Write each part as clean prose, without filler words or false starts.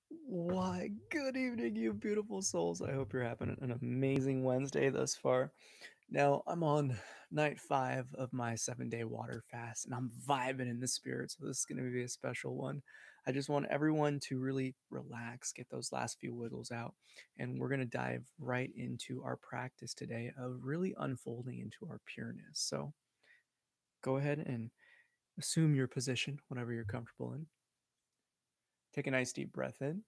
Why, good evening, you beautiful souls. I hope you're having an amazing Wednesday thus far. Now, I'm on night 5 of my 7-day water fast, and I'm vibing in the spirit, so this is going to be a special one. I just want everyone to really relax, get those last few wiggles out, and we're going to dive right into our practice today of really unfolding into our pureness. So go ahead and assume your position, whatever you're comfortable in. Take a nice deep breath in.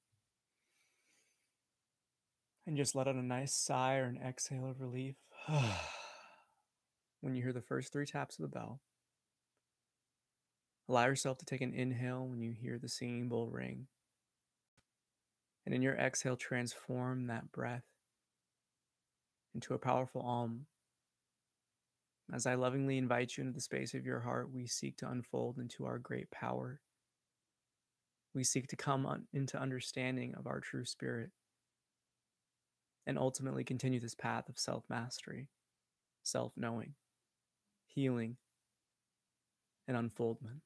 And just let out a nice sigh or an exhale of relief. When you hear the first 3 taps of the bell, allow yourself to take an inhale when you hear the singing bowl ring. And in your exhale, transform that breath into a powerful Om. As I lovingly invite you into the space of your heart, we seek to unfold into our great power. We seek to come into understanding of our true spirit and ultimately continue this path of self-mastery, self-knowing, healing, and unfoldment.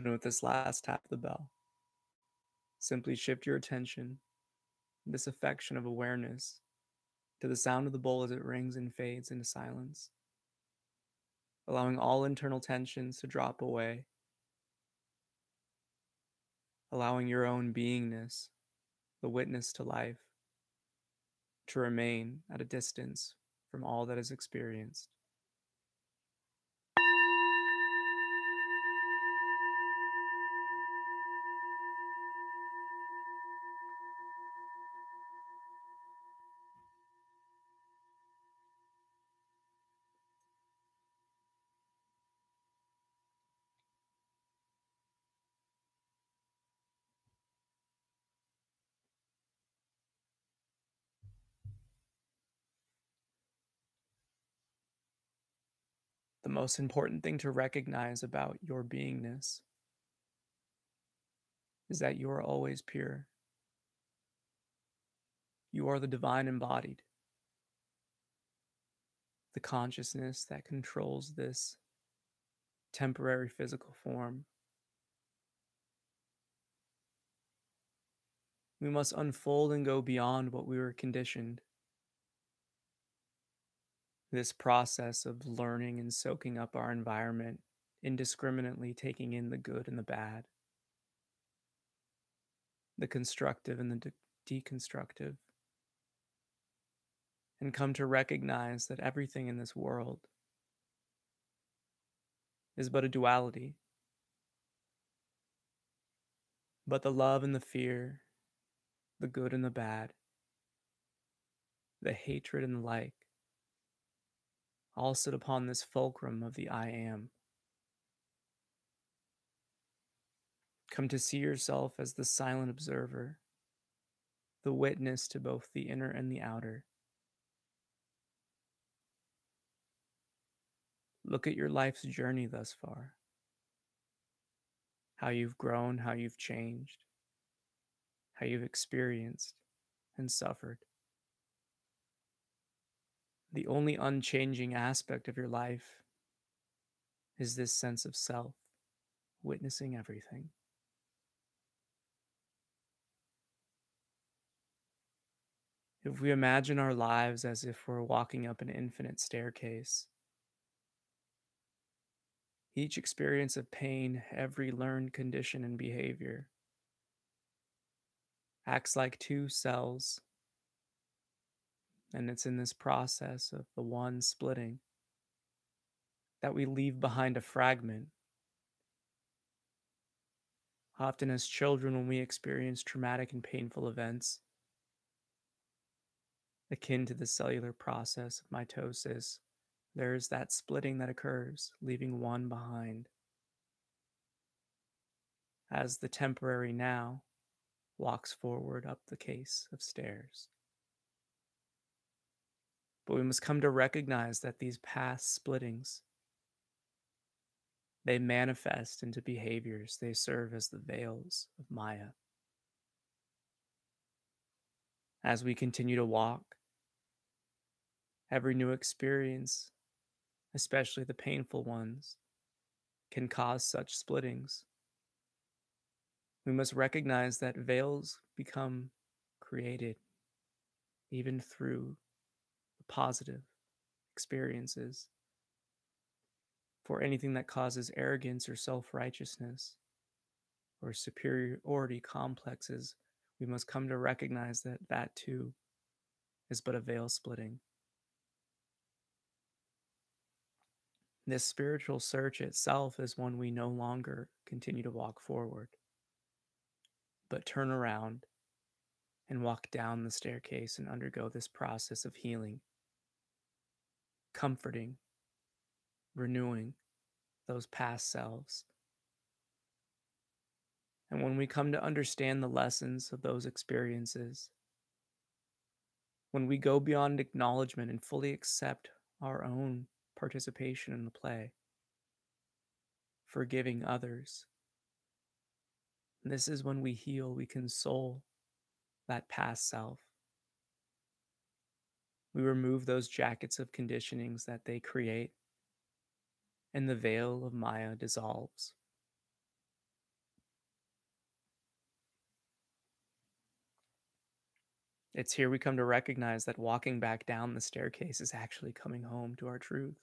And with this last tap of the bell, simply shift your attention, this affection of awareness, to the sound of the bowl as it rings and fades into silence, allowing all internal tensions to drop away, allowing your own beingness, the witness to life, to remain at a distance from all that is experienced. The most important thing to recognize about your beingness is that you are always pure. You are the divine embodied, the consciousness that controls this temporary physical form. We must unfold and go beyond what we were conditioned. This process of learning and soaking up our environment, indiscriminately taking in the good and the bad, the constructive and the deconstructive, and come to recognize that everything in this world is but a duality. But the love and the fear, the good and the bad, the hatred and the like, all sit upon this fulcrum of the I am. Come to see yourself as the silent observer, the witness to both the inner and the outer. Look at your life's journey thus far, how you've grown, how you've changed, how you've experienced and suffered. The only unchanging aspect of your life is this sense of self, witnessing everything. If we imagine our lives as if we're walking up an infinite staircase, each experience of pain, every learned condition and behavior acts like two cells, and it's in this process of the one splitting that we leave behind a fragment. Often, as children, when we experience traumatic and painful events, akin to the cellular process of mitosis, there is that splitting that occurs, leaving one behind. As the temporary now walks forward up the case of stairs. But we must come to recognize that these past splittings, they manifest into behaviors. They serve as the veils of Maya. As we continue to walk, every new experience, especially the painful ones, can cause such splittings. We must recognize that veils become created even through the positive experiences. For anything that causes arrogance or self-righteousness or superiority complexes, we must come to recognize that that too is but a veil splitting. This spiritual search itself is one we no longer continue to walk forward, but turn around and walk down the staircase and undergo this process of healing, comforting, renewing those past selves. And when we come to understand the lessons of those experiences, when we go beyond acknowledgement and fully accept our own participation in the play, forgiving others, this is when we heal, we console that past self. We remove those jackets of conditionings that they create, and the veil of Maya dissolves. It's here we come to recognize that walking back down the staircase is actually coming home to our truth.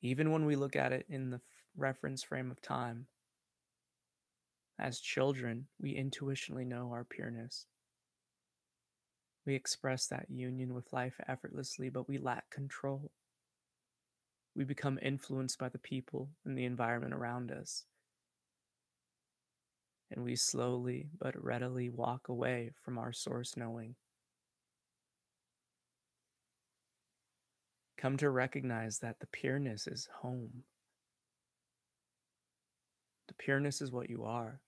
Even when we look at it in the reference frame of time, as children, we intuitionally know our pureness. We express that union with life effortlessly, but we lack control. We become influenced by the people and the environment around us. And we slowly but readily walk away from our source knowing. Come to recognize that the pureness is home. The pureness is what you are.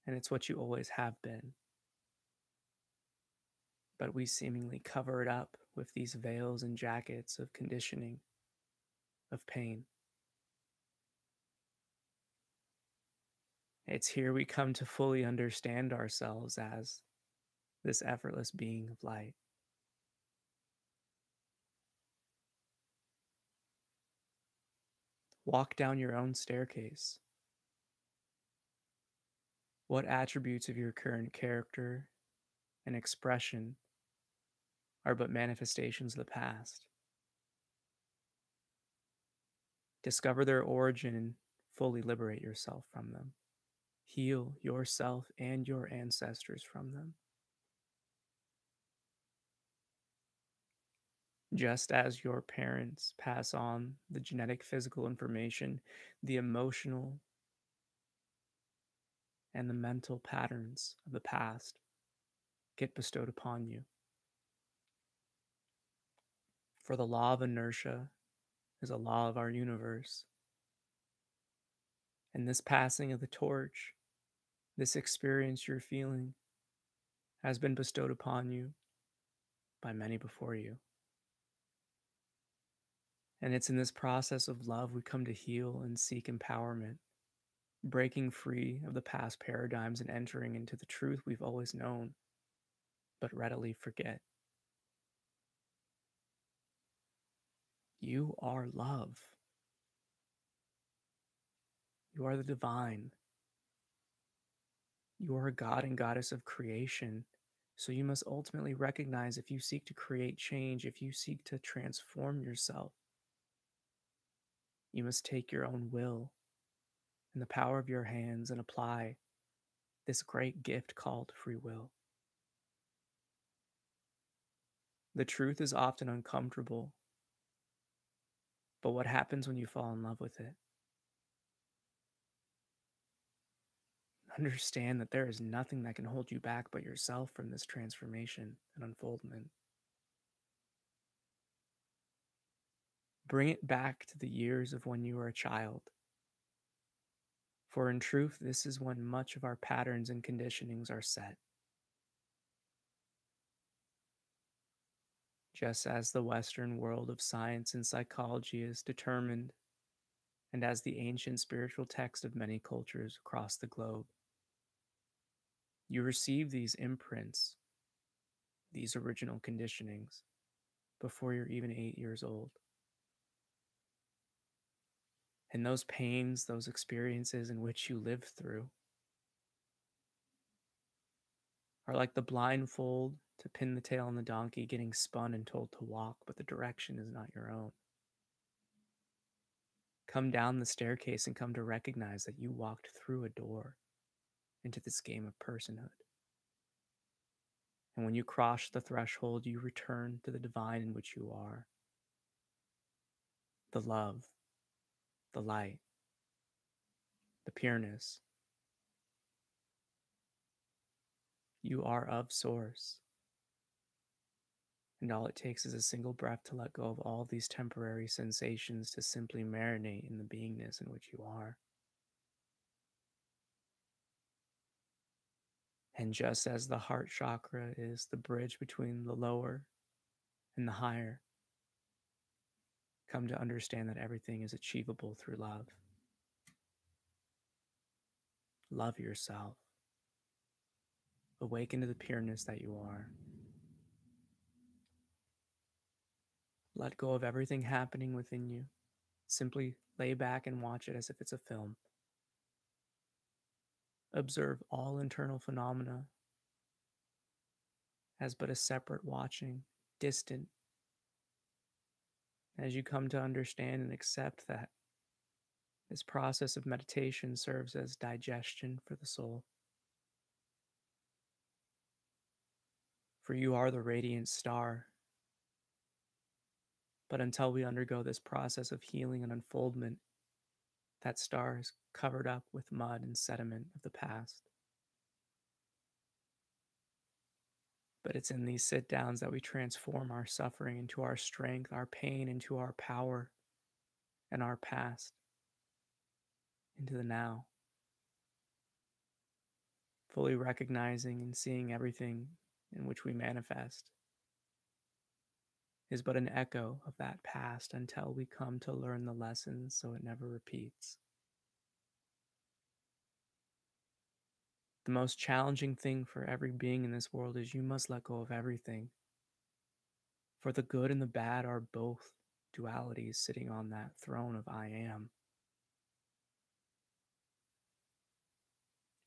And it's what you always have been. But we seemingly cover it up with these veils and jackets of conditioning, of pain. It's here we come to fully understand ourselves as this effortless being of light. Walk down your own staircase. What attributes of your current character and expression are but manifestations of the past? Discover their origin and fully liberate yourself from them. Heal yourself and your ancestors from them. Just as your parents pass on the genetic physical information, the emotional and the mental patterns of the past get bestowed upon you. For the law of inertia is a law of our universe. And this passing of the torch, this experience you're feeling, has been bestowed upon you by many before you. And it's in this process of love we come to heal and seek empowerment, breaking free of the past paradigms and entering into the truth we've always known, but readily forget. You are love. You are the divine. You are a god and goddess of creation. So you must ultimately recognize, if you seek to create change, if you seek to transform yourself, you must take your own will in the power of your hands and apply this great gift called free will. The truth is often uncomfortable, but what happens when you fall in love with it? Understand that there is nothing that can hold you back but yourself from this transformation and unfoldment. Bring it back to the years of when you were a child. For in truth, this is when much of our patterns and conditionings are set. Just as the Western world of science and psychology is determined, and as the ancient spiritual text of many cultures across the globe, you receive these imprints, these original conditionings, before you're even 8 years old. And those pains, those experiences in which you live through, are like the blindfold to pin the tail on the donkey getting spun and told to walk, but the direction is not your own. Come down the staircase and come to recognize that you walked through a door into this game of personhood. And when you cross the threshold, you return to the divine in which you are. The love, the light, the pureness. You are of source. And all it takes is a single breath to let go of all these temporary sensations to simply marinate in the beingness in which you are. And just as the heart chakra is the bridge between the lower and the higher, come to understand that everything is achievable through love. Love yourself. Awaken to the pureness that you are. Let go of everything happening within you. Simply lay back and watch it as if it's a film. Observe all internal phenomena as but a separate watching, distant, as you come to understand and accept that this process of meditation serves as digestion for the soul. For you are the radiant star. But until we undergo this process of healing and unfoldment, that star is covered up with mud and sediment of the past. But it's in these sit-downs that we transform our suffering into our strength, our pain into our power, and our past into the now. Fully recognizing and seeing everything in which we manifest is but an echo of that past until we come to learn the lessons so it never repeats. The most challenging thing for every being in this world is you must let go of everything. For the good and the bad are both dualities sitting on that throne of I am.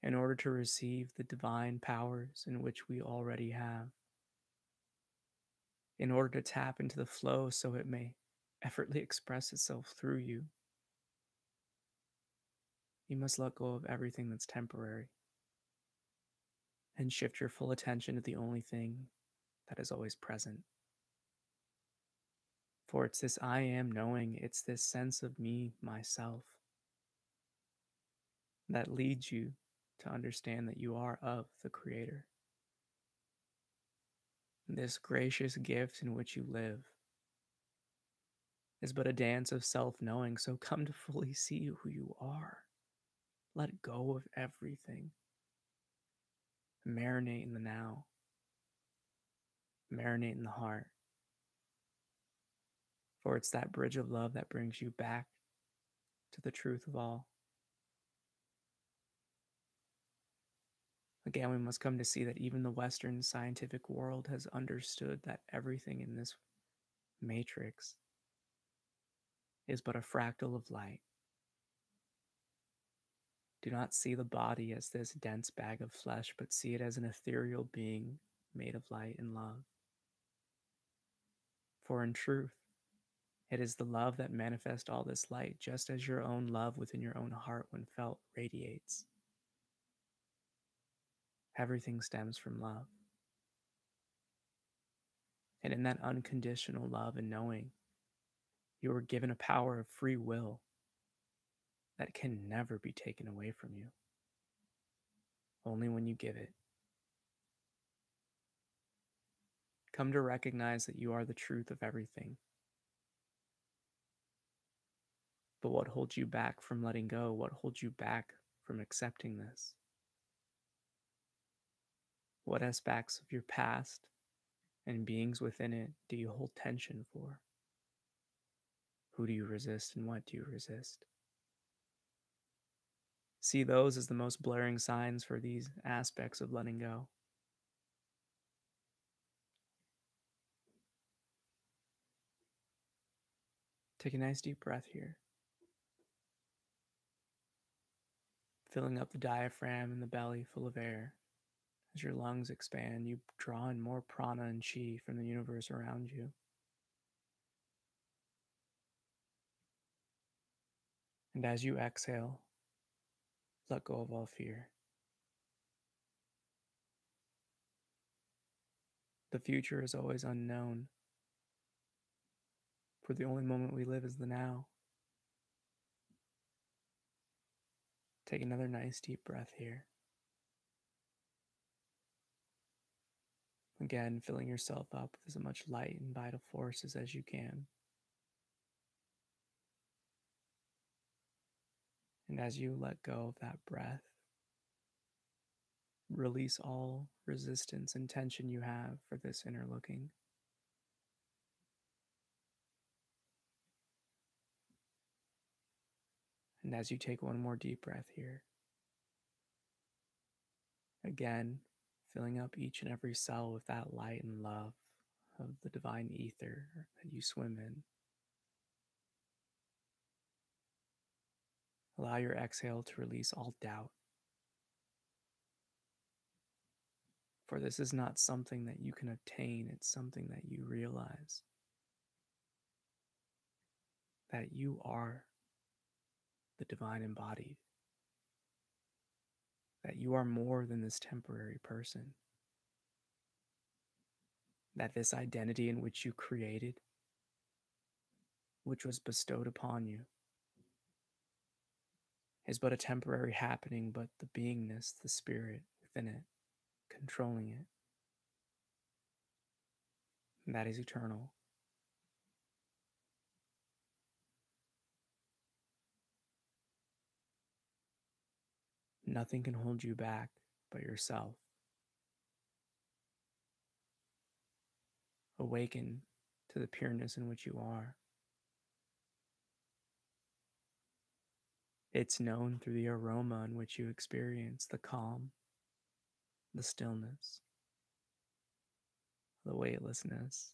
In order to receive the divine powers in which we already have, in order to tap into the flow so it may effortlessly express itself through you, you must let go of everything that's temporary and shift your full attention to the only thing that is always present. For it's this I am knowing, it's this sense of me, myself, that leads you to understand that you are of the Creator. This gracious gift in which you live is but a dance of self-knowing, so come to fully see who you are. Let go of everything. Marinate in the now. Marinate in the heart. For it's that bridge of love that brings you back to the truth of all. Again, we must come to see that even the Western scientific world has understood that everything in this matrix is but a fractal of light. Do not see the body as this dense bag of flesh, but see it as an ethereal being made of light and love. For in truth, It is the love that manifests all this light, just as your own love within your own heart, when felt, radiates. Everything stems from love. And in that unconditional love and knowing, you are given a power of free will that can never be taken away from you, only when you give it. Come to recognize that you are the truth of everything. But what holds you back from letting go? What holds you back from accepting this? What aspects of your past and beings within it do you hold tension for? Who do you resist and what do you resist? See those as the most blaring signs for these aspects of letting go. Take a nice deep breath here, filling up the diaphragm and the belly full of air. As your lungs expand, you draw in more prana and chi from the universe around you. And as you exhale, let go of all fear. The future is always unknown, for the only moment we live is the now. Take another nice deep breath here. Again, filling yourself up with as much light and vital forces as you can. And as you let go of that breath, release all resistance and tension you have for this inner looking. And as you take one more deep breath here, again, filling up each and every cell with that light and love of the divine ether that you swim in. Allow your exhale to release all doubt. For this is not something that you can obtain, it's something that you realize. That you are the divine embodied. That you are more than this temporary person. That this identity in which you created, which was bestowed upon you, is but a temporary happening, but the beingness, the spirit within it, controlling it, and that is eternal. Nothing can hold you back but yourself. Awaken to the pureness in which you are. It's known through the aroma in which you experience the calm, the stillness, the weightlessness,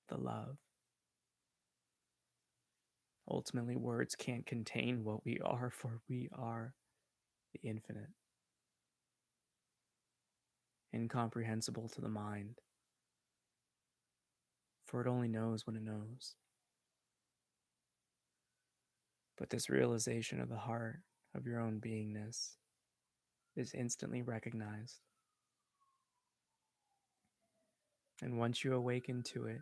the love. Ultimately, words can't contain what we are, for we are the infinite, incomprehensible to the mind, for it only knows what it knows. But this realization of the heart of your own beingness is instantly recognized. And once you awaken to it,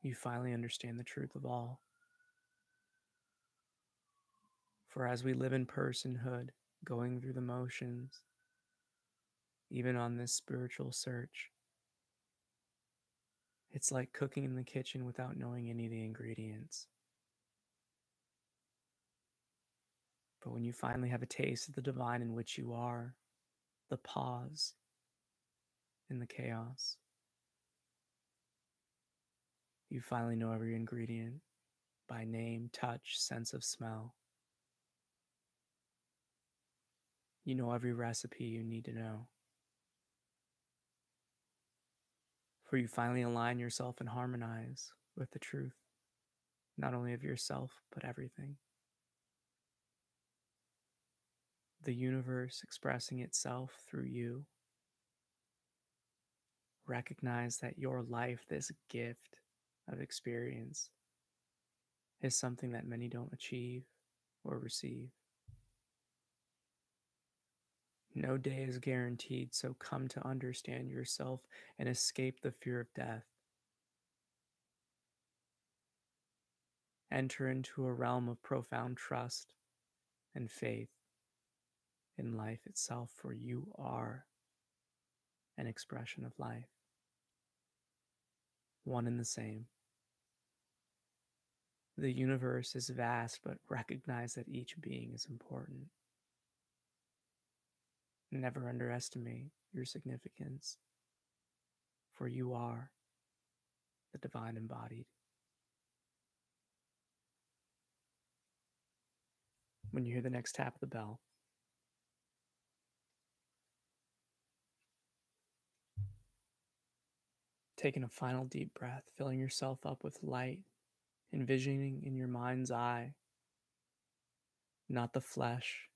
you finally understand the truth of all. For as we live in personhood, going through the motions, even on this spiritual search, it's like cooking in the kitchen without knowing any of the ingredients. But when you finally have a taste of the divine in which you are, the pause in the chaos, you finally know every ingredient by name, touch, sense of smell. You know every recipe you need to know. For you finally align yourself and harmonize with the truth, not only of yourself, but everything. The universe expressing itself through you. Recognize that your life, this gift, of experience is something that many don't achieve or receive. No day is guaranteed, so come to understand yourself and escape the fear of death. Enter into a realm of profound trust and faith in life itself, for you are an expression of life, one and the same. The universe is vast, but recognize that each being is important. Never underestimate your significance, for you are the divine embodied. When you hear the next tap of the bell, taking a final deep breath, filling yourself up with light, envisioning in your mind's eye not the flesh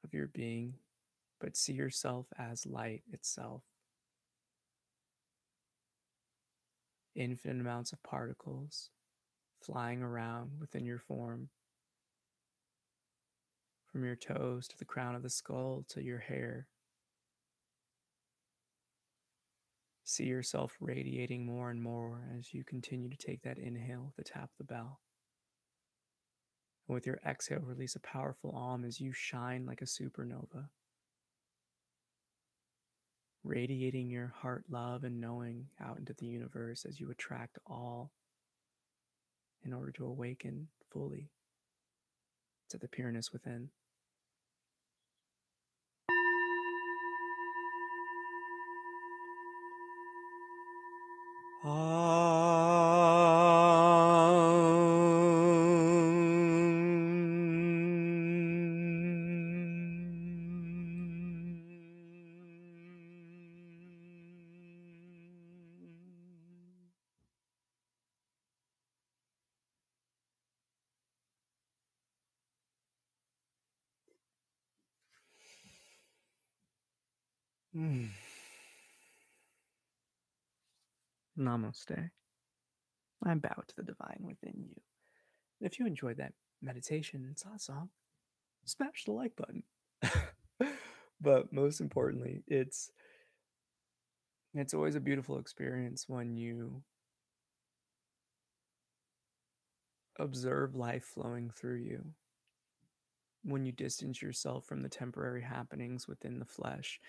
of your being, but see yourself as light itself. Infinite amounts of particles flying around within your form, from your toes to the crown of the skull to your hair. See yourself radiating more and more as you continue to take that inhale with the tap of the bell. And with your exhale, release a powerful Om as you shine like a supernova, radiating your heart love and knowing out into the universe as you attract all in order to awaken fully to the pureness within. Namaste. I bow to the divine within you. If you enjoyed that meditation and satsang, smash the like button. But most importantly, it's always a beautiful experience when you observe life flowing through you, when you distance yourself from the temporary happenings within the flesh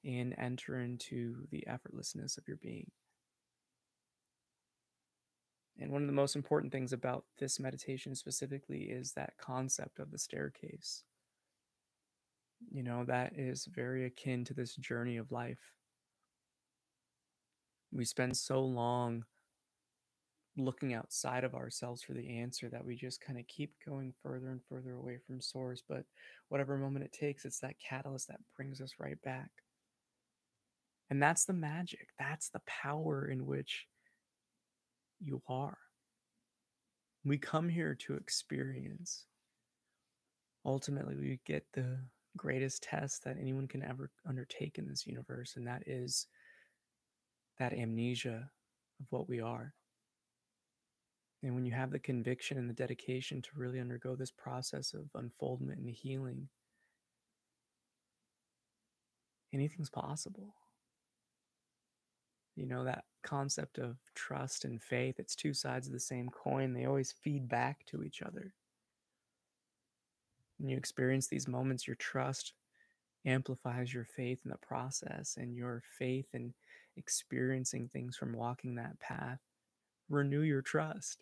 and enter into the effortlessness of your being. And one of the most important things about this meditation specifically is that concept of the staircase. You know, that is very akin to this journey of life. We spend so long looking outside of ourselves for the answer that we just kind of keep going further and further away from source. But whatever moment it takes, it's that catalyst that brings us right back. And that's the magic. That's the power in which you are. We come here to experience. Ultimately, we get the greatest test that anyone can ever undertake in this universe, and that is that amnesia of what we are. And when you have the conviction and the dedication to really undergo this process of unfoldment and healing, anything's possible. You know, that concept of trust and faith, it's two sides of the same coin. They always feed back to each other. When you experience these moments, your trust amplifies your faith in the process, and your faith in experiencing things from walking that path renew your trust.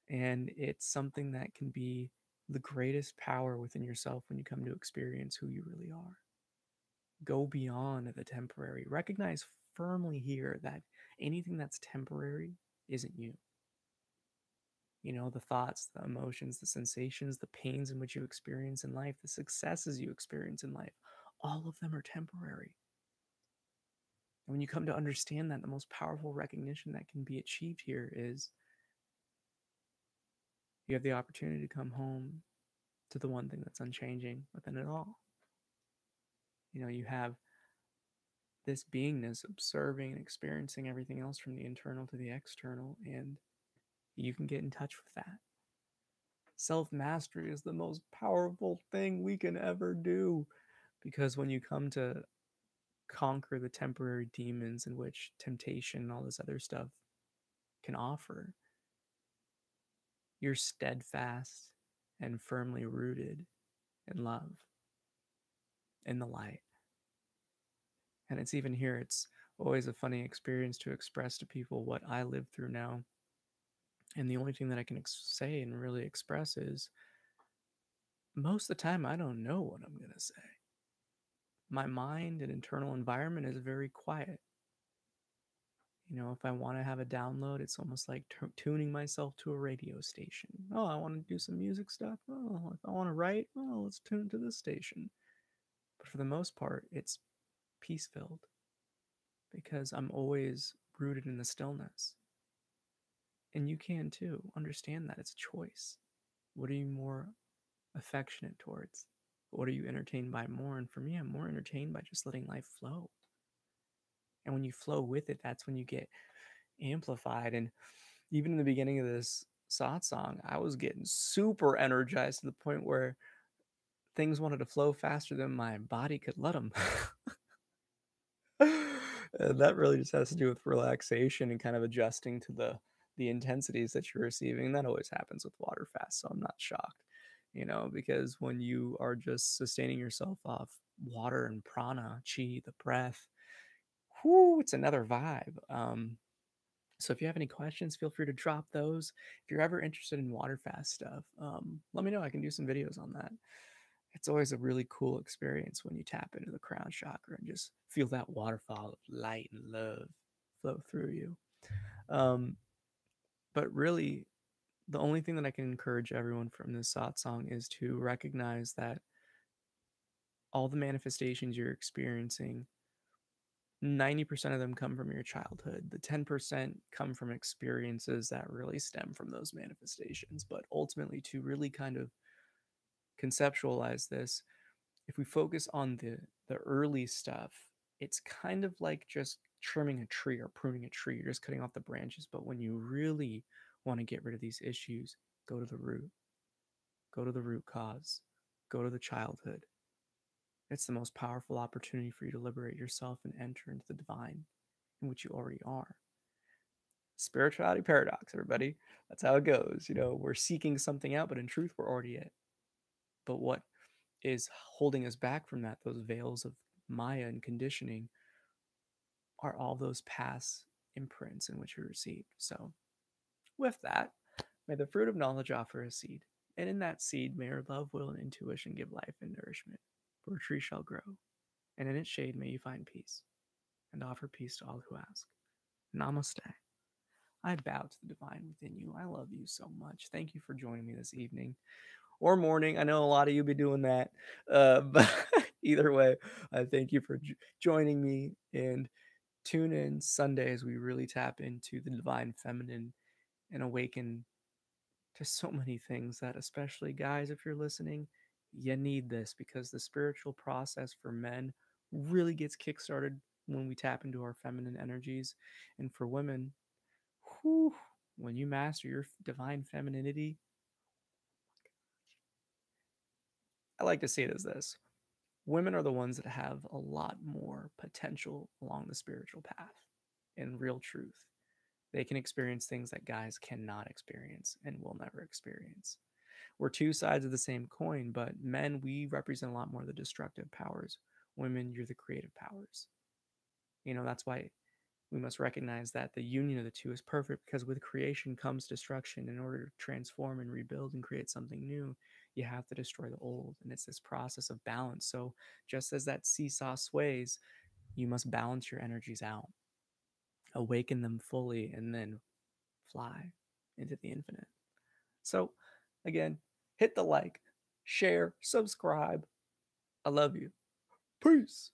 And it's something that can be the greatest power within yourself when you come to experience who you really are. Go beyond the temporary. Recognize firmly here that anything that's temporary isn't you. You know, the thoughts, the emotions, the sensations, the pains in which you experience in life, the successes you experience in life, all of them are temporary. And when you come to understand that, the most powerful recognition that can be achieved here is you have the opportunity to come home to the one thing that's unchanging within it all. You know, you have this beingness observing and experiencing everything else from the internal to the external, and you can get in touch with that. Self mastery is the most powerful thing we can ever do, because when you come to conquer the temporary demons in which temptation and all this other stuff can offer, you're steadfast and firmly rooted in love, in the light. And it's even here, it's always a funny experience to express to people what I live through now. And the only thing that I can say and really express is most of the time I don't know what I'm going to say. My mind and internal environment is very quiet. You know, if I want to have a download, it's almost like tuning myself to a radio station. Oh, I want to do some music stuff. Oh, if I want to write, oh, let's tune to this station. But for the most part, it's peace filled because I'm always rooted in the stillness. And you can too. Understand that it's a choice. What are you more affectionate towards? What are you entertained by more? And for me, I'm more entertained by just letting life flow. And when you flow with it, that's when you get amplified. And even in the beginning of this satsang, I was getting super energized to the point where things wanted to flow faster than my body could let them. And that really just has to do with relaxation and kind of adjusting to the intensities that you're receiving. That always happens with water fast, so I'm not shocked, you know, because when you are just sustaining yourself off water and prana, chi, the breath, whoo, it's another vibe. So if you have any questions, feel free to drop those. If you're ever interested in water fast stuff, let me know. I can do some videos on that. It's always a really cool experience when you tap into the crown chakra and just feel that waterfall of light and love flow through you. Um, but really, the only thing that I can encourage everyone from this satsang is to recognize that all the manifestations you're experiencing, 90% of them come from your childhood. The 10% come from experiences that really stem from those manifestations. But ultimately, to really kind of conceptualize this, if we focus on the early stuff, it's kind of like just trimming a tree or pruning a tree. You're just cutting off the branches. But when you really want to get rid of these issues, go to the root. Go to the root cause. Go to the childhood. It's the most powerful opportunity for you to liberate yourself and enter into the divine, in which you already are. Spirituality paradox, everybody. That's how it goes. You know, we're seeking something out, but in truth, we're already it. But what is holding us back from that, those veils of Maya and conditioning, are all those past imprints in which we received. So, with that, may the fruit of knowledge offer a seed, and in that seed may our love, will, and intuition give life and nourishment. For a tree shall grow, and in its shade may you find peace, and offer peace to all who ask. Namaste. I bow to the divine within you. I love you so much. Thank you for joining me this evening or morning. I know a lot of you be doing that, but either way, I thank you for joining me, and tune in Sunday as we really tap into the divine feminine and awaken to so many things that, especially guys, if you're listening, you need this, because the spiritual process for men really gets kickstarted when we tap into our feminine energies. And for women, whew, when you master your divine femininity, I like to see it as this: women are the ones that have a lot more potential along the spiritual path. In real truth, they can experience things that guys cannot experience and will never experience. We're two sides of the same coin, but men, we represent a lot more of the destructive powers. Women, you're the creative powers. You know, that's why we must recognize that the union of the two is perfect, because with creation comes destruction. In order to transform and rebuild and create something new, you have to destroy the old. And it's this process of balance. So just as that seesaw sways, you must balance your energies out, awaken them fully, and then fly into the infinite. So again, hit the like, share, subscribe. I love you. Peace.